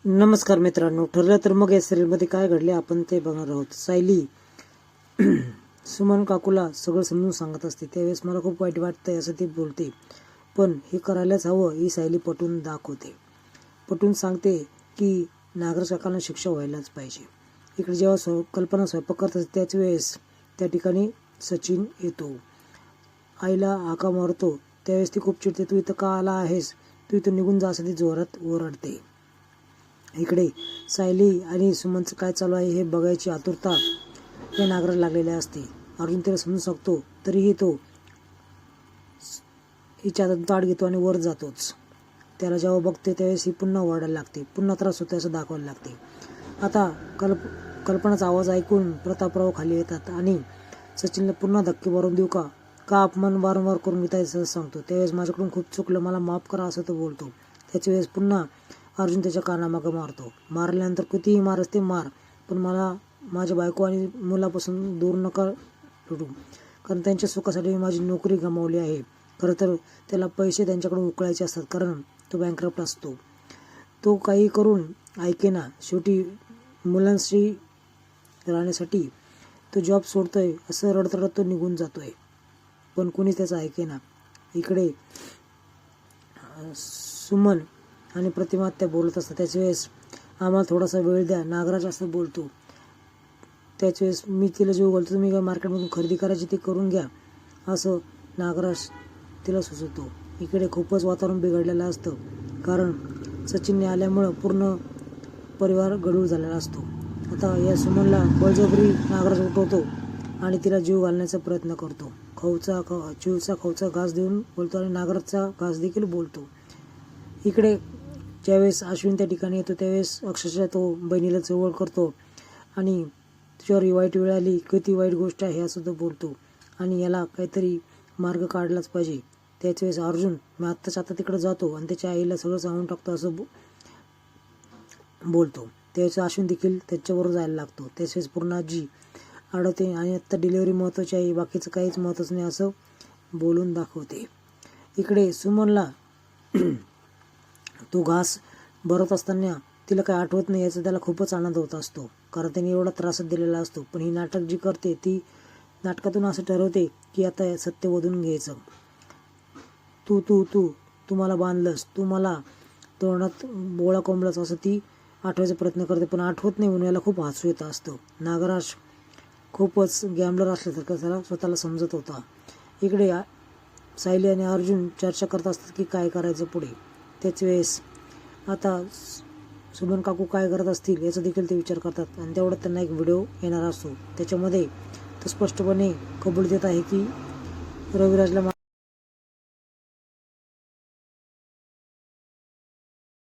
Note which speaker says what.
Speaker 1: नमस्कार मित्रांनो, ठरलं तर मग या सिरियलमध्ये काय घडले आपण ते बघणार आहोत. सायली सुमन काकूला सगळं समजून सांगत असते. त्यावेळेस मला खूप वाईट वाटतंय असं ती बोलते, पण हे करायलाच हवं ही सायली पटवून दाखवते. पटवून सांगते की नागराज काकांना शिक्षा व्हायलाच पाहिजे. इकडे जेव्हा कल्पना स्वयंपाक करत असते त्याच वेळेस त्या ठिकाणी सचिन येतो. आईला हाका मारतो. त्यावेळेस ती खूप चिडते. तू इथं का आला आहेस, तू इथं निघून जा असं ती जोरात ओरडते. इकडे सायली आणि सुमनचं काय चालू आहे हे बघायची आतुरता या नागराला लागलेली असते. अर्जुन तिला समजून सांगतो तरीही तो हिच्या हातात ताट घेतो आणि वर जातोच. त्याला जेव्हा बघते त्यावेळेस ही पुन्हा ओरडायला लागते, पुन्हा त्रास होतो असं दाखवायला लागते. आता कल्पनाचा आवाज ऐकून प्रतापराव खाली येतात आणि सचिनला पुन्हा धक्के मारून देऊ का, अपमान वारंवार करून घेतायचं सांगतो. त्यावेळेस माझ्याकडून खूप चुकलं, मला माफ करा असं तो बोलतो. त्याच्या वेळेस पुन्हा अर्जुन त्याच्या कानामागं मारतो. मारल्यानंतर कितीही मारस ते मार, पण मला माझ्या बायको आणि मुलापासून दूर नका लुटू, कारण त्यांच्या सुखासाठी मी माझी नोकरी गमावली आहे. खरं तर त्याला पैसे त्यांच्याकडून उकळायचे असतात, कारण तो बँकरप्ट असतो. तो काही करून ऐकेना. शेवटी मुलांशी राहण्यासाठी तो जॉब सोडतोय असं रडत तो निघून जातोय, पण कोणीच त्याचं ऐकेना. इकडे सुमन आणि प्रतिमा त्या बोलत असतात. त्याच वेळेस आम्हाला थोडासा वेळ द्या, नागराज असं बोलतो. त्याच वेळेस मी तिला जेव्हा बोलतो तुम्ही काय मार्केटमधून खरेदी करायची ती करून घ्या असं नागराज तिला सुचवतो. इकडे खूपच वातावरण बिघडलेलं असतं, कारण सचिनने आल्यामुळं पूर्ण परिवार गडूळ झालेला असतो. आता या सुमनला बळजबरी नागराज उठवतो आणि तिला जीव घालण्याचा प्रयत्न करतो. चिवचा खवचा घास देऊन बोलतो आणि नागराजचा घास देखील बोलतो. इकडे ज्यावेळेस अश्विन त्या ठिकाणी येतो त्यावेळेस अक्षरशः तो बहिणीला जवळ करतो आणि तुझ्यावर वाईट वेळ आली, किती वाईट गोष्ट आहे असं तो बोलतो आणि याला काहीतरी मार्ग काढलाच पाहिजे. त्याच वेळेस अर्जुन मी आत्ताच आता तिकडे जातो आणि त्याच्या आईला सगळं सांगून टाकतो असं बोलतो. त्यावेळेस अश्विन देखील त्याच्याबरोबर जायला लागतो. त्याच वेळेस पूर्ण आजी अडवते आणि आत्ता डिलिव्हरी महत्त्वाची आहे, बाकीचं काहीच महत्त्वाचं नाही असं बोलून दाखवते. इकडे सुमनला तो घास भरत असताना तिला काही आठवत नाही याचा त्याला खूपच आनंद होत असतो, कारण त्याने एवढा त्रास दिलेला असतो. पण ही नाटक जी करते ती नाटकातून असं ठरवते की आता सत्य वधून घ्यायचं. तू तू तू तू मला बांधलंस, तू मला तोंडात बोळा कोंबलास असं ती आठवायचा प्रयत्न करते, पण आठवत नाही म्हणून याला खूप हसू येतं असतं. नागराज खूपच गॅम्बलर असल्यासारखं त्याला स्वतःला समजत होता. इकडे सायली आणि अर्जुन चर्चा करत असतात की काय करायचं पुढे. त्याच वेळेस आता सुमन काकू काय करत असतील याचा देखील ते विचार करतात आणि तेवढ्यात त्यांना एक व्हिडिओ येणार असतो. त्याच्यामध्ये तो स्पष्टपणे कबूल देत आहे की रविराजला